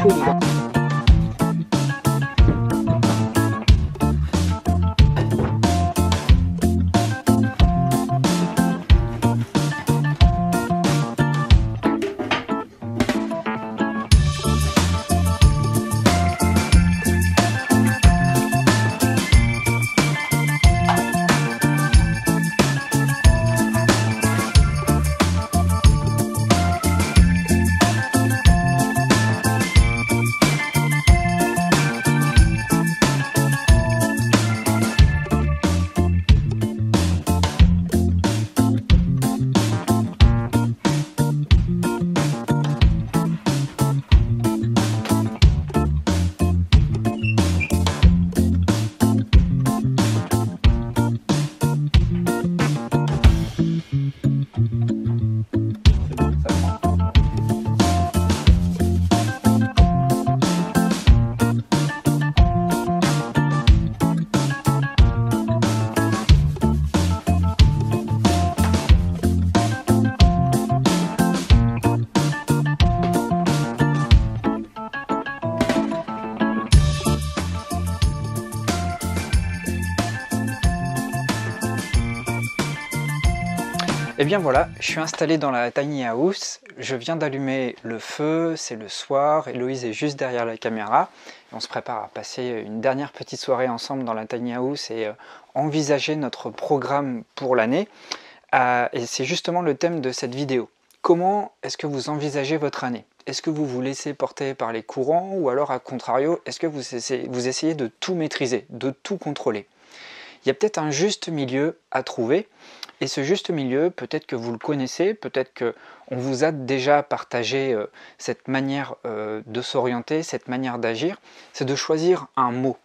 chaud dedans. Et bien voilà, je suis installé dans la tiny house, je viens d'allumer le feu, c'est le soir, Héloïse est juste derrière la caméra, on se prépare à passer une dernière petite soirée ensemble dans la tiny house et envisager notre programme pour l'année. Et c'est justement le thème de cette vidéo. Comment est-ce que vous envisagez votre année? Est-ce que vous vous laissez porter par les courants ou alors à contrario, est-ce que vous essayez de tout maîtriser, de tout contrôler? Il y a peut-être un juste milieu à trouver. Et ce juste milieu, peut-être que vous le connaissez, peut-être qu'on vous a déjà partagé cette manière de s'orienter, cette manière d'agir, c'est de choisir un mot.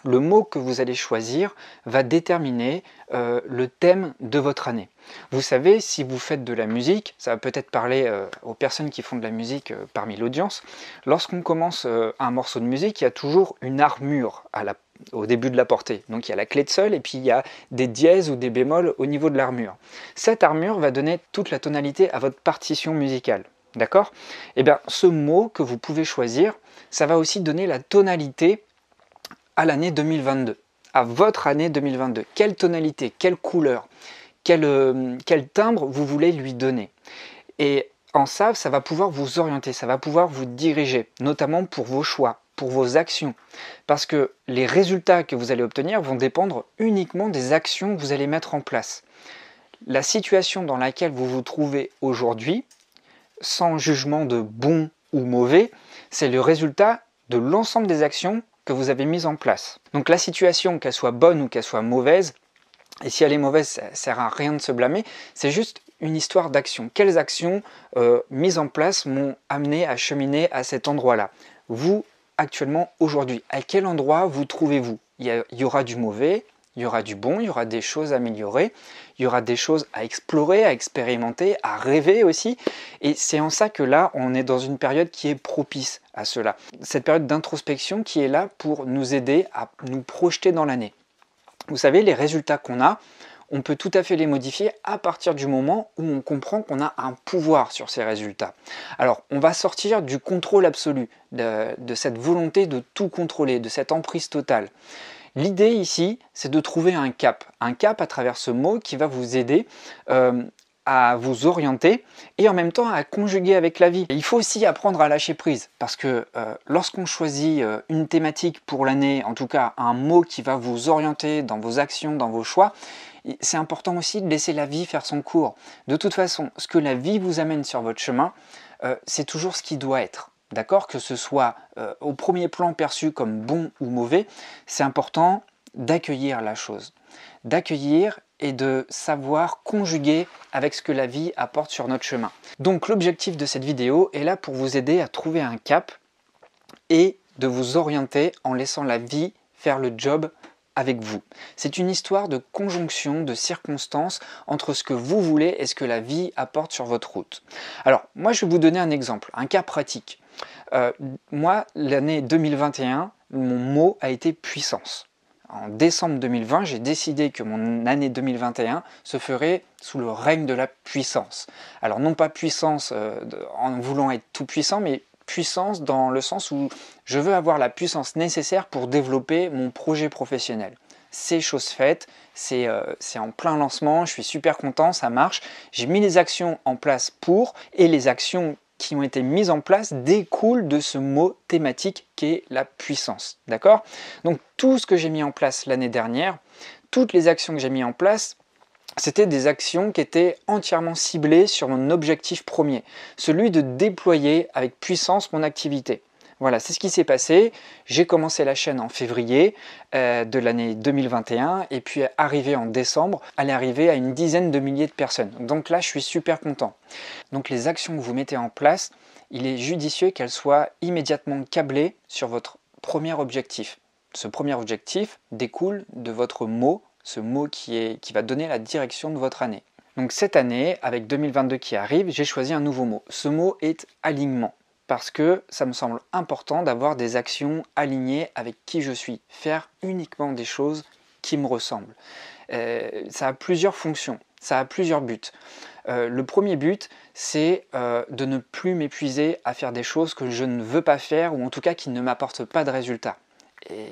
Le mot que vous allez choisir va déterminer le thème de votre année. Vous savez, si vous faites de la musique, ça va peut-être parler aux personnes qui font de la musique parmi l'audience, lorsqu'on commence un morceau de musique, il y a toujours une armure au début de la portée. Donc il y a la clé de sol et puis il y a des dièses ou des bémols au niveau de l'armure. Cette armure va donner toute la tonalité à votre partition musicale. D'accord? Et bien ce mot que vous pouvez choisir, ça va aussi donner la tonalité à l'année 2022, à votre année 2022. Quelle tonalité, quelle couleur, quel timbre vous voulez lui donner. Et en ça va pouvoir vous orienter, ça va pouvoir vous diriger, notamment pour vos choix, pour vos actions. Parce que les résultats que vous allez obtenir vont dépendre uniquement des actions que vous allez mettre en place. La situation dans laquelle vous vous trouvez aujourd'hui, sans jugement de bon ou mauvais, c'est le résultat de l'ensemble des actions que vous avez mises en place. Donc la situation, qu'elle soit bonne ou qu'elle soit mauvaise, et si elle est mauvaise, ça ne sert à rien de se blâmer, c'est juste une histoire d'action. Quelles actions mises en place m'ont amené à cheminer à cet endroit-là? Vous, actuellement, aujourd'hui, à quel endroit vous trouvez-vous? Il y aura du mauvais, il y aura du bon, il y aura des choses à améliorer, il y aura des choses à explorer, à expérimenter, à rêver aussi. Et c'est en ça que là, on est dans une période qui est propice à cela. Cette période d'introspection qui est là pour nous aider à nous projeter dans l'année. Vous savez, les résultats qu'on a, on peut tout à fait les modifier à partir du moment où on comprend qu'on a un pouvoir sur ces résultats. Alors, on va sortir du contrôle absolu, de cette volonté de tout contrôler, de cette emprise totale. L'idée ici, c'est de trouver un cap à travers ce mot qui va vous aider à vous orienter et en même temps à conjuguer avec la vie. Et il faut aussi apprendre à lâcher prise parce que lorsqu'on choisit une thématique pour l'année, en tout cas un mot qui va vous orienter dans vos actions, dans vos choix, c'est important aussi de laisser la vie faire son cours. De toute façon, ce que la vie vous amène sur votre chemin, c'est toujours ce qui doit être. D'accord? Que ce soit au premier plan perçu comme bon ou mauvais, c'est important d'accueillir la chose. D'accueillir et de savoir conjuguer avec ce que la vie apporte sur notre chemin. Donc l'objectif de cette vidéo est là pour vous aider à trouver un cap et de vous orienter en laissant la vie faire le job avec vous. C'est une histoire de conjonction, de circonstances entre ce que vous voulez et ce que la vie apporte sur votre route. Alors, moi je vais vous donner un exemple, un cas pratique. Moi, l'année 2021, mon mot a été puissance. En décembre 2020, j'ai décidé que mon année 2021 se ferait sous le règne de la puissance. Alors non pas puissance en voulant être tout puissant, mais puissance dans le sens où je veux avoir la puissance nécessaire pour développer mon projet professionnel. C'est chose faite, c'est en plein lancement, je suis super content, ça marche. J'ai mis les actions en place pour, et les actions qui ont été mises en place découlent de ce mot thématique qui est la puissance. D'accord? Donc tout ce que j'ai mis en place l'année dernière, toutes les actions que j'ai mis en place, c'était des actions qui étaient entièrement ciblées sur mon objectif premier, celui de déployer avec puissance mon activité. Voilà, c'est ce qui s'est passé. J'ai commencé la chaîne en février de l'année 2021 et puis arrivé en décembre, elle est arrivée à une dizaine de milliers de personnes. Donc là, je suis super content. Donc les actions que vous mettez en place, il est judicieux qu'elles soient immédiatement câblées sur votre premier objectif. Ce premier objectif découle de votre mot, ce mot qui va donner la direction de votre année. Donc cette année, avec 2022 qui arrive, j'ai choisi un nouveau mot. Ce mot est alignement. Parce que ça me semble important d'avoir des actions alignées avec qui je suis. Faire uniquement des choses qui me ressemblent. Ça a plusieurs fonctions, ça a plusieurs buts. Le premier but, c'est de ne plus m'épuiser à faire des choses que je ne veux pas faire ou en tout cas qui ne m'apportent pas de résultats. Et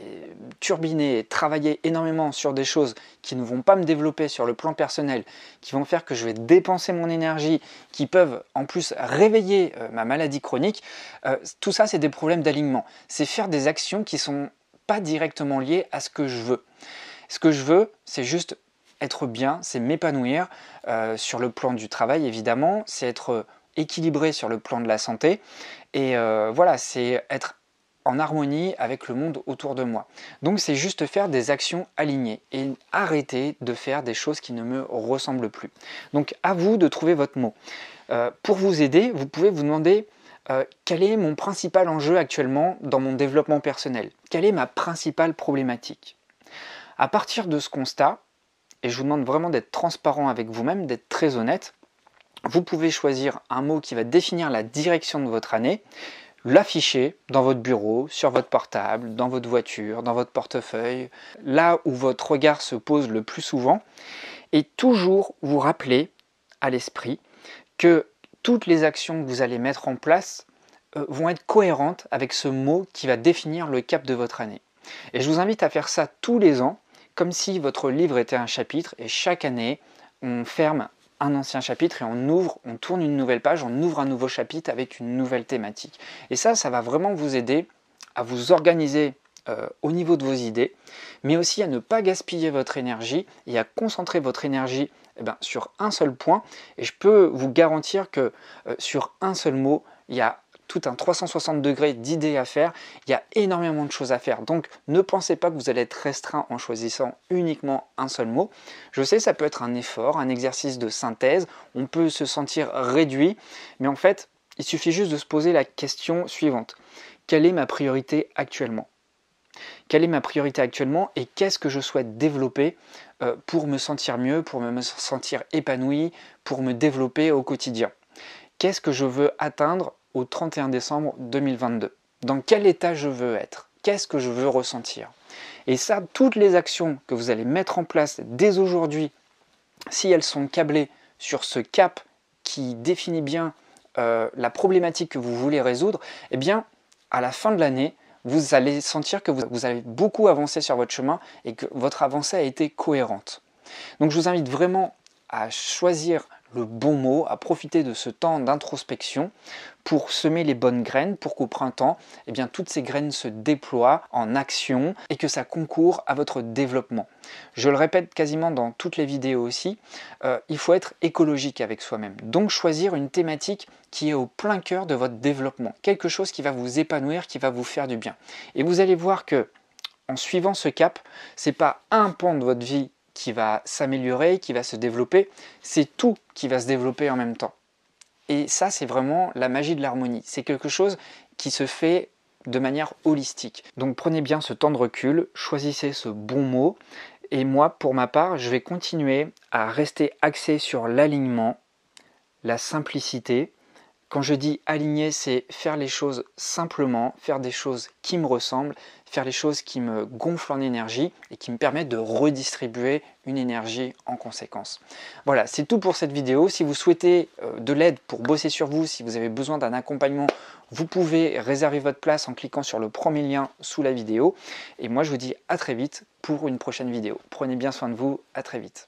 turbiner, travailler énormément sur des choses qui ne vont pas me développer sur le plan personnel, qui vont faire que je vais dépenser mon énergie, qui peuvent en plus réveiller ma maladie chronique, tout ça c'est des problèmes d'alignement. C'est faire des actions qui ne sont pas directement liées à ce que je veux. Ce que je veux, c'est juste être bien, c'est m'épanouir sur le plan du travail évidemment, c'est être équilibré sur le plan de la santé, et voilà, c'est être en harmonie avec le monde autour de moi. Donc c'est juste faire des actions alignées et arrêter de faire des choses qui ne me ressemblent plus. Donc à vous de trouver votre mot. Pour vous aider, vous pouvez vous demander quel est mon principal enjeu actuellement dans mon développement personnel? Quelle est ma principale problématique? À partir de ce constat, et je vous demande vraiment d'être transparent avec vous-même, d'être très honnête, vous pouvez choisir un mot qui va définir la direction de votre année, l'afficher dans votre bureau, sur votre portable, dans votre voiture, dans votre portefeuille, là où votre regard se pose le plus souvent, et toujours vous rappeler à l'esprit que toutes les actions que vous allez mettre en place vont être cohérentes avec ce mot qui va définir le cap de votre année. Et je vous invite à faire ça tous les ans, comme si votre livre était un chapitre, et chaque année, on ferme un ancien chapitre et on tourne une nouvelle page, on ouvre un nouveau chapitre avec une nouvelle thématique. Et ça va vraiment vous aider à vous organiser au niveau de vos idées, mais aussi à ne pas gaspiller votre énergie et à concentrer votre énergie sur un seul point. Et je peux vous garantir que sur un seul mot, il y a tout un 360 degrés d'idées à faire, il y a énormément de choses à faire. Donc ne pensez pas que vous allez être restreint en choisissant uniquement un seul mot. Je sais, ça peut être un effort, un exercice de synthèse, on peut se sentir réduit, mais en fait, il suffit juste de se poser la question suivante. Quelle est ma priorité actuellement? Quelle est ma priorité actuellement et qu'est-ce que je souhaite développer pour me sentir mieux, pour me sentir épanoui, pour me développer au quotidien? Qu'est-ce que je veux atteindre au 31 décembre 2022? Dans quel état je veux être? Qu'est-ce que je veux ressentir? Et ça, toutes les actions que vous allez mettre en place dès aujourd'hui, si elles sont câblées sur ce cap qui définit bien la problématique que vous voulez résoudre, eh bien, à la fin de l'année, vous allez sentir que vous avez beaucoup avancé sur votre chemin et que votre avancée a été cohérente. Donc je vous invite vraiment à choisir le bon mot, à profiter de ce temps d'introspection pour semer les bonnes graines, pour qu'au printemps, eh bien, toutes ces graines se déploient en action et que ça concourt à votre développement. Je le répète quasiment dans toutes les vidéos aussi, il faut être écologique avec soi-même. Donc choisir une thématique qui est au plein cœur de votre développement, quelque chose qui va vous épanouir, qui va vous faire du bien. Et vous allez voir que en suivant ce cap, c'est pas un pan de votre vie qui va s'améliorer, qui va se développer, c'est tout qui va se développer en même temps. Et ça, c'est vraiment la magie de l'harmonie. C'est quelque chose qui se fait de manière holistique. Donc prenez bien ce temps de recul, choisissez ce bon mot, et moi, pour ma part, je vais continuer à rester axé sur l'alignement, la simplicité, Quand je dis aligner, c'est faire les choses simplement, faire des choses qui me ressemblent, faire les choses qui me gonflent en énergie et qui me permettent de redistribuer une énergie en conséquence. Voilà, c'est tout pour cette vidéo. Si vous souhaitez de l'aide pour bosser sur vous, si vous avez besoin d'un accompagnement, vous pouvez réserver votre place en cliquant sur le premier lien sous la vidéo. Et moi, je vous dis à très vite pour une prochaine vidéo. Prenez bien soin de vous, à très vite.